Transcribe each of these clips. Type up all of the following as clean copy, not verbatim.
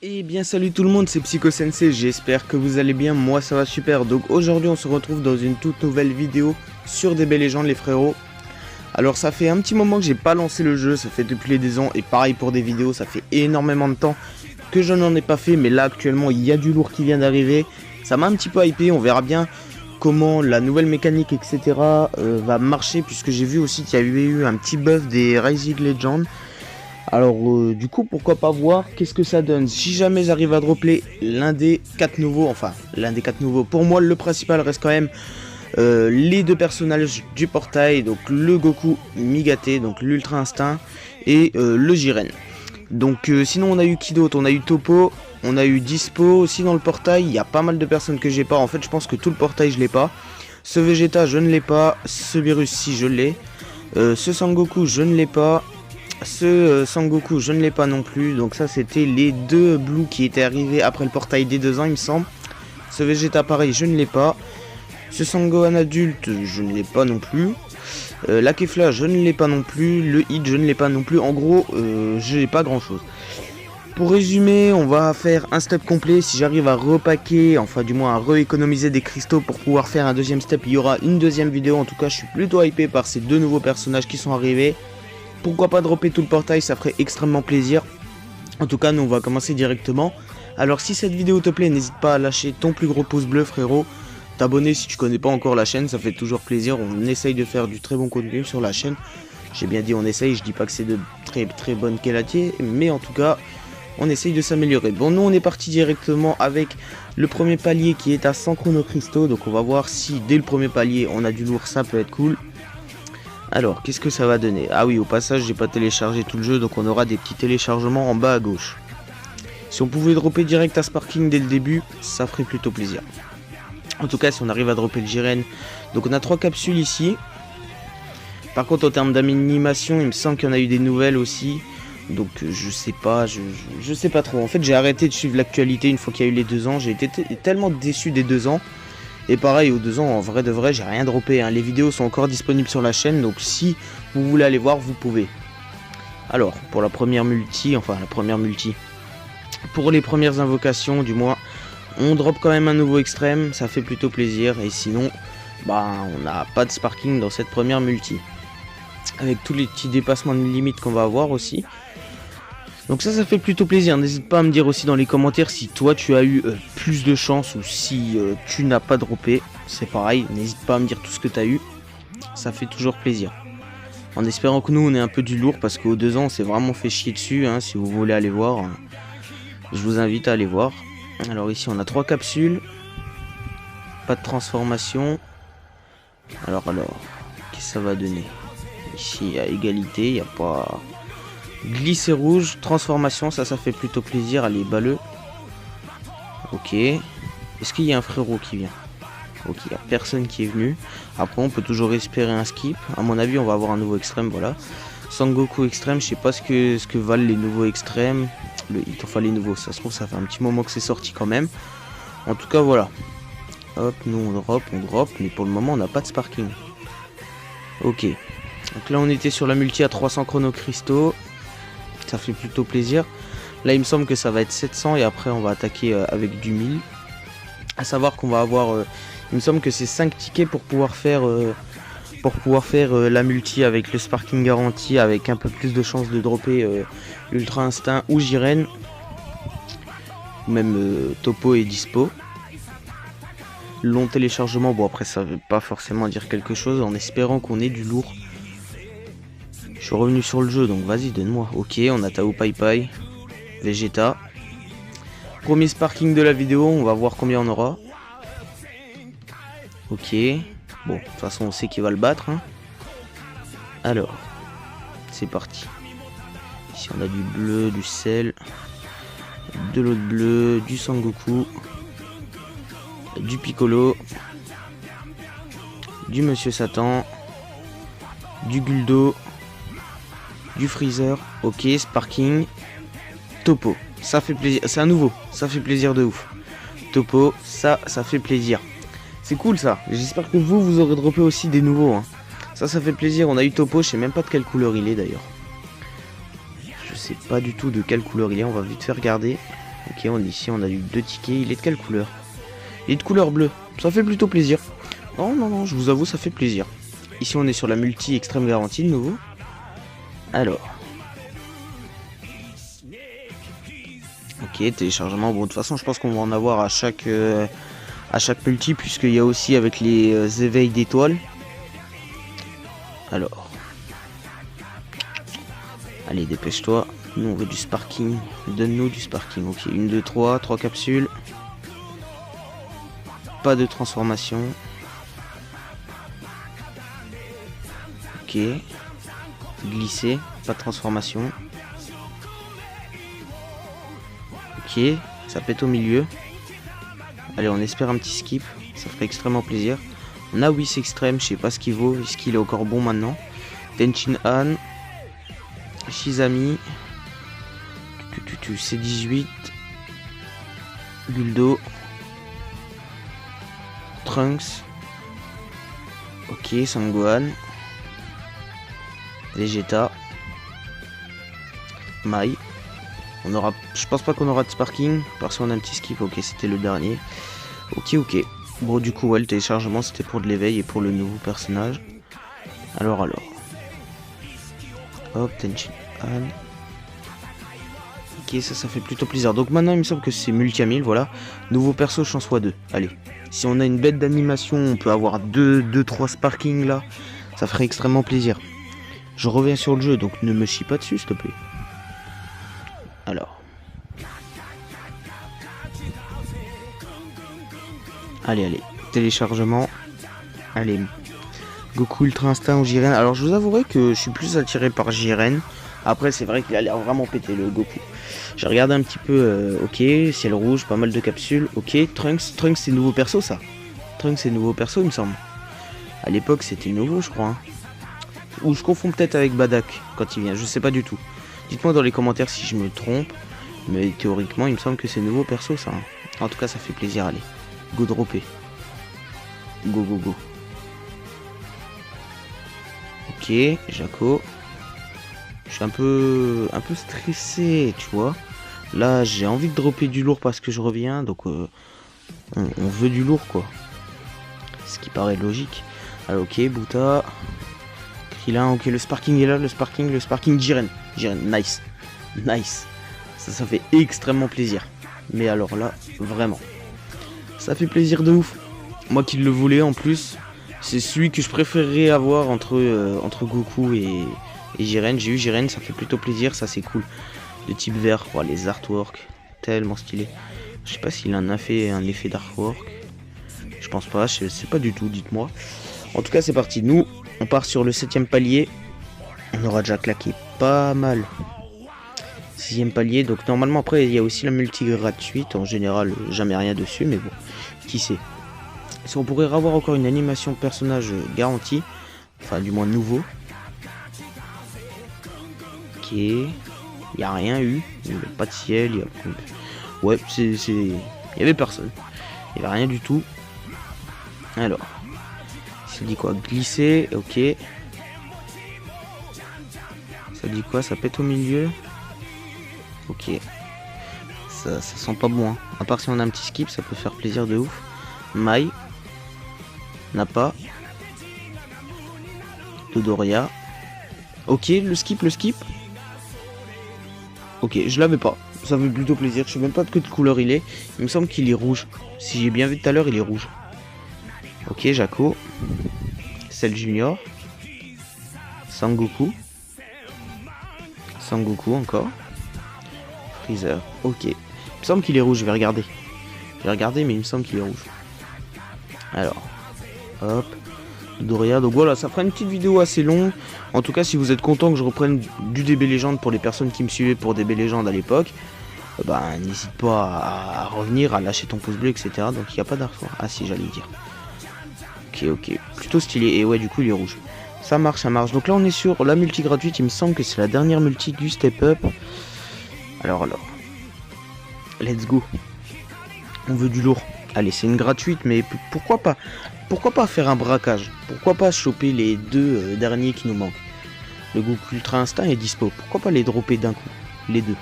Et bien salut tout le monde, c'est Psycho Sensei, j'espère que vous allez bien, moi ça va super. Donc aujourd'hui on se retrouve dans une toute nouvelle vidéo sur DB Legends les frérots. Alors ça fait un petit moment que j'ai pas lancé le jeu, ça fait depuis les 2 ans, et pareil pour des vidéos, ça fait énormément de temps que je n'en ai pas fait. Mais là actuellement il y a du lourd qui vient d'arriver, ça m'a un petit peu hypé, on verra bien comment la nouvelle mécanique etc va marcher. Puisque j'ai vu aussi qu'il y avait eu un petit buff des Rising Legends. Alors du coup pourquoi pas voir qu'est-ce que ça donne si jamais j'arrive à dropper l'un des 4 nouveaux. Enfin l'un des 4 nouveaux, pour moi le principal reste quand même les 2 personnages du portail. Donc le Goku Migaté, donc l'Ultra Instinct, et le Jiren. Donc sinon on a eu qui d'autre? On a eu Toppo, on a eu Dispo aussi dans le portail. Il y a pas mal de personnes que j'ai pas, en fait je pense que tout le portail je l'ai pas. Ce Vegeta je ne l'ai pas, ce Virus si je l'ai, ce Sangoku je ne l'ai pas. Ce Sangoku je ne l'ai pas non plus. Donc ça c'était les 2 Blue qui étaient arrivés après le portail des 2 ans il me semble. Ce Vegeta pareil je ne l'ai pas. Ce Sangohan adulte je ne l'ai pas non plus. La Kefla je ne l'ai pas non plus. Le Hit je ne l'ai pas non plus. En gros je n'ai pas grand chose. Pour résumer, on va faire un step complet. Si j'arrive à repacker, enfin du moins à rééconomiser des cristaux pour pouvoir faire un deuxième step, il y aura une deuxième vidéo. En tout cas je suis plutôt hypé par ces 2 nouveaux personnages qui sont arrivés. Pourquoi pas dropper tout le portail, ça ferait extrêmement plaisir. En tout cas, nous on va commencer directement. Alors si cette vidéo te plaît, n'hésite pas à lâcher ton plus gros pouce bleu frérot. T'abonner si tu connais pas encore la chaîne, ça fait toujours plaisir. On essaye de faire du très bon contenu sur la chaîne. J'ai bien dit on essaye, je dis pas que c'est de très bonne qualité, mais en tout cas, on essaye de s'améliorer. Bon, nous on est parti directement avec le premier palier qui est à 100 chronocristaux. Donc on va voir si dès le premier palier on a du lourd, ça peut être cool. Alors, qu'est-ce que ça va donner? Ah oui, au passage, j'ai pas téléchargé tout le jeu, donc on aura des petits téléchargements en bas à gauche. Si on pouvait dropper direct à Sparking dès le début, ça ferait plutôt plaisir. En tout cas, si on arrive à dropper le Jiren. Donc on a 3 capsules ici. Par contre, en termes d'animation, il me semble qu'il y en a eu des nouvelles aussi. Donc je sais pas, je sais pas trop. En fait, j'ai arrêté de suivre l'actualité une fois qu'il y a eu les 2 ans. J'ai été tellement déçu des 2 ans. Et pareil, aux 2 ans, en vrai de vrai, j'ai rien droppé, hein. Les vidéos sont encore disponibles sur la chaîne, donc si vous voulez aller voir, vous pouvez. Alors, pour la première multi, pour les premières invocations, du moins, on drop quand même un nouveau extrême, ça fait plutôt plaisir. Et sinon, bah, on n'a pas de sparking dans cette première multi. Avec tous les petits dépassements de limite qu'on va avoir aussi. Donc ça fait plutôt plaisir. N'hésite pas à me dire aussi dans les commentaires si toi tu as eu plus de chance ou si tu n'as pas droppé. C'est pareil, n'hésite pas à me dire tout ce que tu as eu. Ça fait toujours plaisir. En espérant que nous on ait un peu du lourd, parce qu'aux 2 ans on s'est vraiment fait chier dessus, hein. Si vous voulez aller voir, je vous invite à aller voir. Alors ici on a 3 capsules. Pas de transformation. Alors, qu'est-ce que ça va donner? Ici il y a égalité, il n'y a pas... Glisser rouge, transformation, ça fait plutôt plaisir. Allez, balleux. Ok. Est-ce qu'il y a un frérot qui vient? Ok, il n'y a personne qui est venu. Après, on peut toujours espérer un skip. À mon avis, on va avoir un nouveau extrême, voilà. Sangoku extrême, je sais pas ce que valent les nouveaux extrêmes. Le hit, enfin les nouveaux, ça se trouve, ça fait un petit moment que c'est sorti quand même. En tout cas, voilà. Hop, nous on drop, mais pour le moment, on n'a pas de sparking. Ok. Donc là, on était sur la multi à 300 chronocristaux. Ça fait plutôt plaisir. Là il me semble que ça va être 700 et après on va attaquer avec du 1000. A savoir qu'on va avoir il me semble que c'est 5 tickets pour pouvoir faire la multi avec le sparking garanti, avec un peu plus de chance de dropper Ultra Instinct ou Jiren, ou même Toppo et Dispo. Long téléchargement, bon après ça veut pas forcément dire quelque chose, en espérant qu'on ait du lourd. Je suis revenu sur le jeu, donc vas-y, donne-moi. Ok, on a Tao Pai Pai, Vegeta. Premier sparking de la vidéo, on va voir combien on aura. Ok. Bon, de toute façon, on sait qu'il va le battre, hein. Alors, c'est parti. Ici, on a du bleu, du sel, de l'autre bleu, du Sangoku, du Piccolo, du Monsieur Satan, du Guldo, du Freezer, ok, Sparking, Toppo, ça fait plaisir, c'est un nouveau, ça fait plaisir de ouf. Toppo, ça fait plaisir. C'est cool ça, j'espère que vous aurez droppé aussi des nouveaux, hein. Ça fait plaisir, on a eu Toppo, je sais même pas de quelle couleur il est d'ailleurs. Je sais pas du tout de quelle couleur il est, on va vite faire regarder. Ok, on est ici, on a eu 2 tickets. Il est de quelle couleur? Il est de couleur bleue. Ça fait plutôt plaisir. Non, non, non, je vous avoue, ça fait plaisir. Ici, on est sur la multi extrême garantie de nouveau. Alors. Ok, téléchargement. Bon, de toute façon, je pense qu'on va en avoir à chaque multi, puisqu'il y a aussi avec les éveils d'étoiles. Alors. Allez, dépêche-toi. Nous, on veut du sparking. Donne-nous du sparking. Ok, 1, 2, 3. 3 capsules. Pas de transformation. Ok. Glisser. Pas de transformation. Ok. Ça pète au milieu. Allez, on espère un petit skip. Ça ferait extrêmement plaisir. On a Whis extrême. Je sais pas ce qu'il vaut. Est-ce qu'il est encore bon maintenant? Tenchin Han. Shizami. C18. Guldo. Trunks. Ok, Sangohan. Vegeta. Mai. On aura. Je pense pas qu'on aura de sparking. Parce qu'on a un petit skip. Ok, c'était le dernier. Ok, ok. Bon, du coup, ouais, le téléchargement c'était pour de l'éveil et pour le nouveau personnage. Alors. Hop, Tenchin Han. Ok, ça fait plutôt plaisir. Donc maintenant, il me semble que c'est multi-1000, voilà. Nouveau perso, chance x2. Allez. Si on a une bête d'animation, on peut avoir 2-3 sparking là. Ça ferait extrêmement plaisir. Je reviens sur le jeu, donc ne me chie pas dessus, s'il te plaît. Alors. Allez. Téléchargement. Allez. Goku Ultra Instinct ou Jiren. Alors, je vous avouerai que je suis plus attiré par Jiren. Après, c'est vrai qu'il a l'air vraiment pété, le Goku. J'ai regardé un petit peu. Ok, ciel rouge, pas mal de capsules. Ok, Trunks c'est nouveau perso, ça. Trunks c'est nouveau perso, il me semble. À l'époque, c'était nouveau, je crois. Hein. Ou je confonds peut-être avec Badak quand il vient, je sais pas du tout. Dites-moi dans les commentaires si je me trompe. Mais théoriquement, il me semble que c'est nouveau perso, ça. Hein. En tout cas, ça fait plaisir, allez. Go dropper. Go. Ok, Jaco. Je suis un peu stressé, tu vois. Là, j'ai envie de dropper du lourd parce que je reviens. Donc, on veut du lourd, quoi. Ce qui paraît logique. Alors, ok, Buta. Krillin, ok, le sparking est là. Le sparking, Jiren. Nice. Ça fait extrêmement plaisir. Mais alors là, vraiment. Ça fait plaisir de ouf. Moi qui le voulais en plus. C'est celui que je préférerais avoir entre Goku et Jiren. J'ai eu Jiren, ça fait plutôt plaisir, ça c'est cool. Le type vert, oh, les artworks, tellement stylé. Je sais pas s'il en a fait un effet d'artwork. Je pense pas, je sais pas du tout, dites-moi. En tout cas c'est parti, nous on part sur le 7ème palier. On aura déjà claqué pas mal. 6ème palier, donc normalement après il y a aussi la multi gratuite. En général jamais rien dessus, mais bon, qui sait. Si on pourrait avoir encore une animation de personnage garantie, enfin du moins nouveau. Ok, il n'y a rien eu, il n'y avait pas de ciel, il y a... Ouais, il y avait personne, il n'y avait rien du tout. Alors, ça dit quoi? Glisser, ok. Ça dit quoi? Ça pète au milieu. Ok. Ça sent pas bon, hein. À part si on a un petit skip, ça peut faire plaisir de ouf. Mai. Nappa. Dodoria. Ok, le skip. Ok, je l'avais pas. Ça fait plutôt plaisir. Je sais même pas de quelle couleur il est. Il me semble qu'il est rouge. Si j'ai bien vu tout à l'heure, il est rouge. Ok, Jaco. Cell Junior. Sangoku encore. Freezer. Ok. Il me semble qu'il est rouge. Je vais regarder, mais il me semble qu'il est rouge. Alors. Hop. Doria. Donc voilà, ça fera une petite vidéo assez longue. En tout cas, si vous êtes content que je reprenne du DB Legend pour les personnes qui me suivaient pour DB Legend à l'époque, n'hésite pas à revenir, à lâcher ton pouce bleu, etc. Donc il n'y a pas d'artwork. Ah si, j'allais dire. Ok. Plutôt stylé. Et ouais, du coup, il est rouge. Ça marche. Donc là, on est sur la multi gratuite. Il me semble que c'est la dernière multi du Step Up. Alors. Let's go. On veut du lourd. Allez, c'est une gratuite, mais pourquoi pas faire un braquage? Pourquoi pas choper les deux derniers qui nous manquent? Le Goku Ultra Instinct est dispo. Pourquoi pas les dropper d'un coup? Les deux.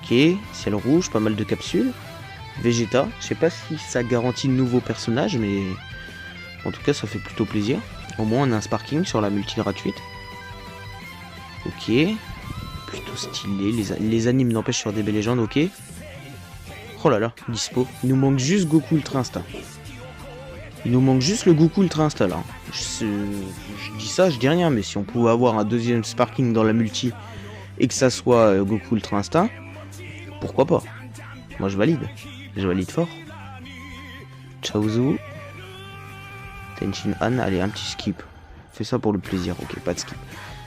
Ok, ciel rouge, pas mal de capsules. Vegeta, je sais pas si ça garantit de nouveaux personnages, mais en tout cas ça fait plutôt plaisir. Au moins on a un Sparking sur la multi gratuite. Ok, plutôt stylé, les animes n'empêchent sur DB Legends, ok. Oh là là, dispo, il nous manque juste Goku Ultra Instinct. Il nous manque juste le Goku Ultra Instinct là. Je dis ça, je dis rien, mais si on pouvait avoir un deuxième Sparking dans la multi et que ça soit Goku Ultra Instinct, pourquoi pas? Moi je valide fort. Chaozu, Tenshin Han, allez un petit skip. Fais ça pour le plaisir, ok, pas de skip.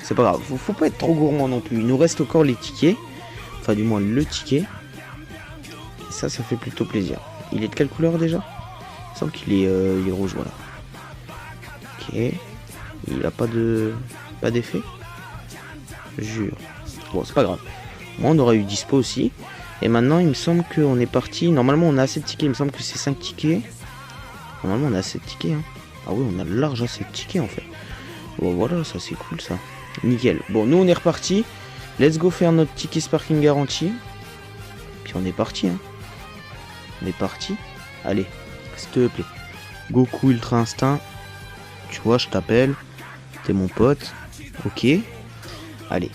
C'est pas grave, faut pas être trop gourmand non plus. Il nous reste encore les tickets, enfin du moins le ticket. Et ça fait plutôt plaisir. Il est de quelle couleur déjà? Il semble qu'il est, il est rouge, voilà. Ok, il a pas d'effet. Jure. Bon, c'est pas grave. Bon, on aura eu dispo aussi. Et maintenant, il me semble qu'on est parti. Normalement, on a assez de tickets. Il me semble que c'est 5 tickets. Normalement, on a assez de tickets. Hein. Ah oui, on a large assez de tickets en fait. Bon, voilà, ça c'est cool ça. Nickel. Bon, nous on est reparti. Let's go faire notre ticket Sparking garanti. Puis on est parti. Hein. On est parti. Allez, s'il te plaît. Goku Ultra Instinct. Tu vois, je t'appelle. T'es mon pote. Ok. Allez.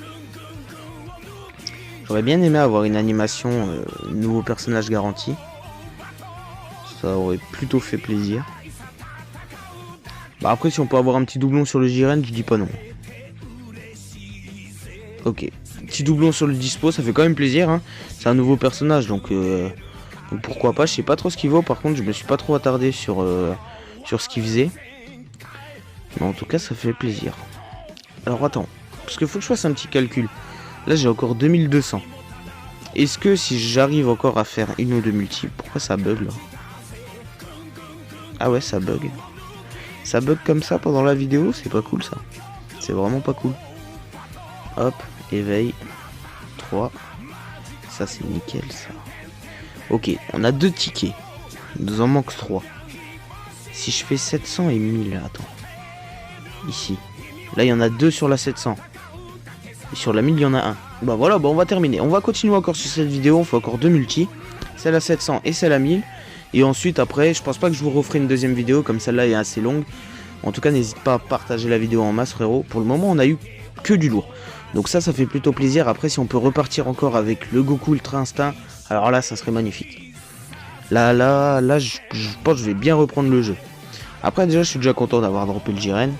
J'aurais bien aimé avoir une animation nouveau personnage garanti. Ça aurait plutôt fait plaisir. Bah après si on peut avoir un petit doublon sur le Jiren, je dis pas non. Ok. Petit doublon sur le dispo, ça fait quand même plaisir. Hein. C'est un nouveau personnage donc pourquoi pas. Je sais pas trop ce qu'il vaut. Par contre je me suis pas trop attardé sur ce qu'il faisait. Mais en tout cas ça fait plaisir. Alors attends. Parce qu'il faut que je fasse un petit calcul. Là j'ai encore 2200. Est-ce que si j'arrive encore à faire une ou deux multi, pourquoi ça bug là? Ah ouais ça bug. Ça bug comme ça pendant la vidéo, c'est pas cool ça. C'est vraiment pas cool. Hop, éveil. 3. Ça c'est nickel ça. Ok, on a 2 tickets. Il nous en manque 3. Si je fais 700 et 1000, attends. Ici. Là il y en a 2 sur la 700. Et sur la 1000 il y en a un. Bah voilà, bah on va terminer. On va continuer encore sur cette vidéo, on fait encore 2 multi. Celle à 700 et celle à 1000. Et ensuite après, je pense pas que je vous referai une deuxième vidéo comme celle-là est assez longue. En tout cas, n'hésite pas à partager la vidéo en masse frérot. Pour le moment, on a eu que du lourd. Donc ça fait plutôt plaisir. Après, si on peut repartir encore avec le Goku Ultra Instinct, alors là, ça serait magnifique. Là, je pense que je vais bien reprendre le jeu. Après, déjà, je suis déjà content d'avoir droppé le Jiren.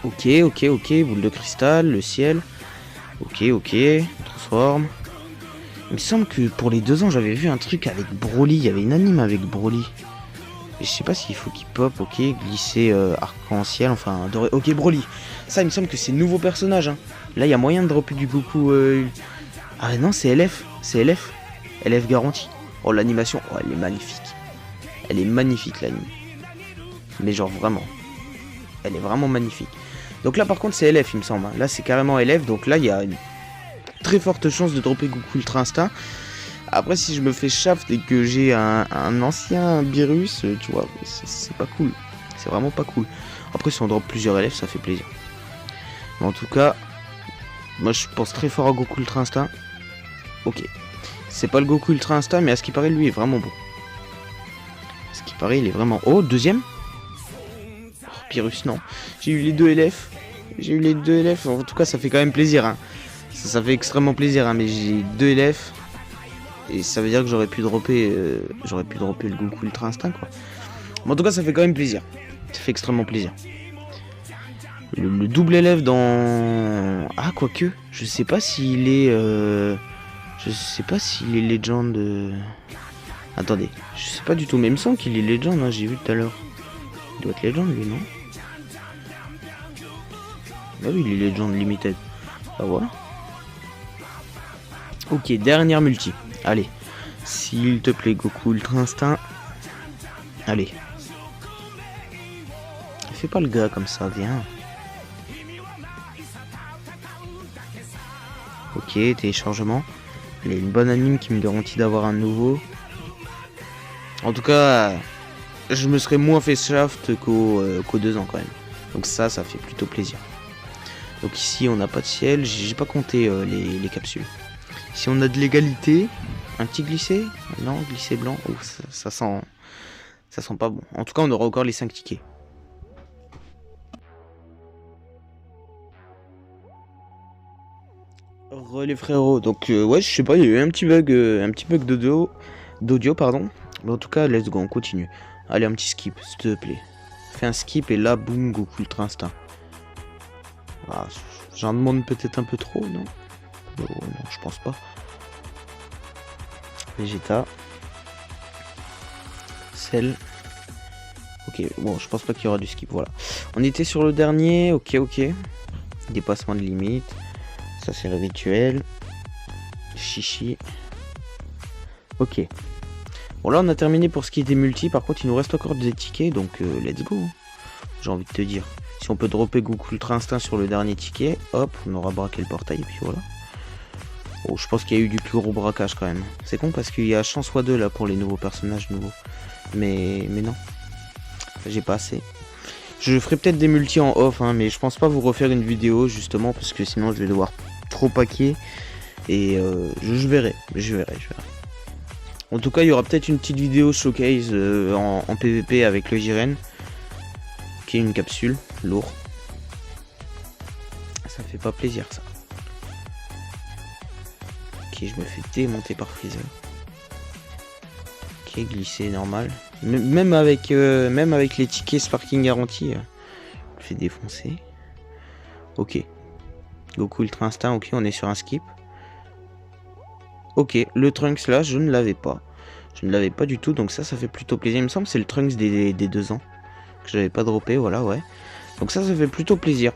Ok, boule de cristal, le ciel. Ok, transforme. Il me semble que pour les 2 ans, j'avais vu un truc avec Broly. Il y avait une anime avec Broly. Et je sais pas s'il faut qu'il pop, ok. Glisser arc-en-ciel, enfin doré. Ok, Broly. Ça, il me semble que c'est nouveau personnage. Hein. Là, il y a moyen de dropper du Goku. Ah non, c'est LF. C'est LF. LF garanti. Oh, l'animation. Oh, elle est magnifique. Elle est magnifique, l'anime. Mais genre vraiment. Elle est vraiment magnifique. Donc là, par contre, c'est LF, il me semble. Hein. Là, c'est carrément LF. Donc là, il y a une très forte chance de dropper Goku Ultra Instinct. Après si je me fais shaft et que j'ai un ancien virus, tu vois, c'est pas cool. C'est vraiment pas cool. Après si on drop plusieurs LF ça fait plaisir. Mais en tout cas, moi je pense très fort à Goku Ultra Instinct. Ok. C'est pas le Goku Ultra Instinct mais à ce qui paraît lui est vraiment bon. À ce qui paraît il est vraiment... Oh deuxième. Oh, Pyrrhus non. J'ai eu les 2 LF. J'ai eu les 2 LF. En tout cas ça fait quand même plaisir hein. Ça fait extrêmement plaisir, hein, mais j'ai 2 LF. Et ça veut dire que j'aurais pu dropper le Goku Ultra Instinct, quoi. Mais en tout cas, ça fait quand même plaisir. Ça fait extrêmement plaisir. Le double LF dans... Ah, quoique. Je sais pas s'il est... Je sais pas s'il est Legend... Attendez. Je sais pas du tout, mais il me semble qu'il est Legend, hein, j'ai vu tout à l'heure. Il doit être Legend, lui, non? Ah oui, il est Legend Limited. Bah voilà. Ok, dernière multi. Allez. S'il te plaît, Goku Ultra Instinct. Allez. Fais pas le gars comme ça, viens. Ok, téléchargement. Allez, une bonne anime qui me garantit d'avoir un nouveau. En tout cas, je me serais moins fait shaft qu'aux 2 ans quand même. Donc ça fait plutôt plaisir. Donc ici, on n'a pas de ciel. J'ai pas compté les capsules. Si on a de l'égalité, un petit glissé? Non, glissé blanc. Ouf, ça sent pas bon. En tout cas, on aura encore les 5 tickets. Les frérots. Donc ouais, je sais pas, il y a eu un petit bug d'audio, pardon. Mais en tout cas, let's go, on continue. Allez, un petit skip, s'il te plaît. Fais un skip et là, boum, Goku Ultra Instinct. Ah, j'en demande peut-être un peu trop, non? Non, je pense pas. Vegeta. Cell. Ok, bon, je pense pas qu'il y aura du skip, voilà. On était sur le dernier, ok. Dépassement de limite. Ça, c'est le rituel. Chichi. Ok. Bon, là, on a terminé pour ce qui est des multi. Par contre, il nous reste encore des tickets, donc let's go. J'ai envie de te dire. Si on peut dropper Goku Ultra Instinct sur le dernier ticket, hop, on aura braqué le portail, et puis voilà. Oh, je pense qu'il y a eu du plus gros braquage quand même. C'est con parce qu'il y a chance x2 là pour les nouveaux personnages nouveaux. Mais non. J'ai pas assez. Je ferai peut-être des multi en off, hein, mais je pense pas vous refaire une vidéo justement parce que sinon je vais devoir trop paquer. Et je verrai. En tout cas, il y aura peut-être une petite vidéo showcase en PVP avec le Jiren. Qui est une capsule, lourd. Ça fait pas plaisir ça. Ok, je me fais démonter par Freezer. Ok, glisser normal. Même avec les tickets Sparking garantie, je me fais défoncer. Ok. Goku Ultra Instinct, ok, on est sur un skip. Ok, le Trunks là, je ne l'avais pas. Je ne l'avais pas du tout, donc ça fait plutôt plaisir. Il me semble que c'est le Trunks des 2 ans. Que j'avais pas droppé, voilà, ouais. Donc ça fait plutôt plaisir.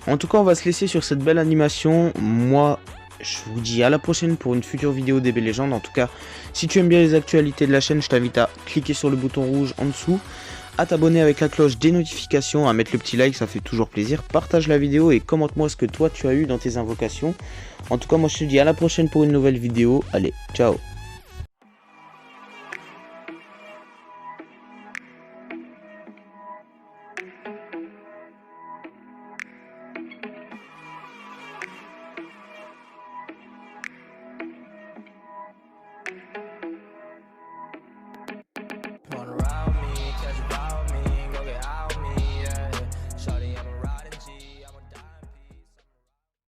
En tout cas, on va se laisser sur cette belle animation. Moi, je vous dis à la prochaine pour une future vidéo DB Legend. En tout cas, si tu aimes bien les actualités de la chaîne, je t'invite à cliquer sur le bouton rouge en dessous, à t'abonner avec la cloche des notifications, à mettre le petit like, ça fait toujours plaisir. Partage la vidéo et commente-moi ce que toi tu as eu dans tes invocations. En tout cas, moi je te dis à la prochaine pour une nouvelle vidéo. Allez, ciao.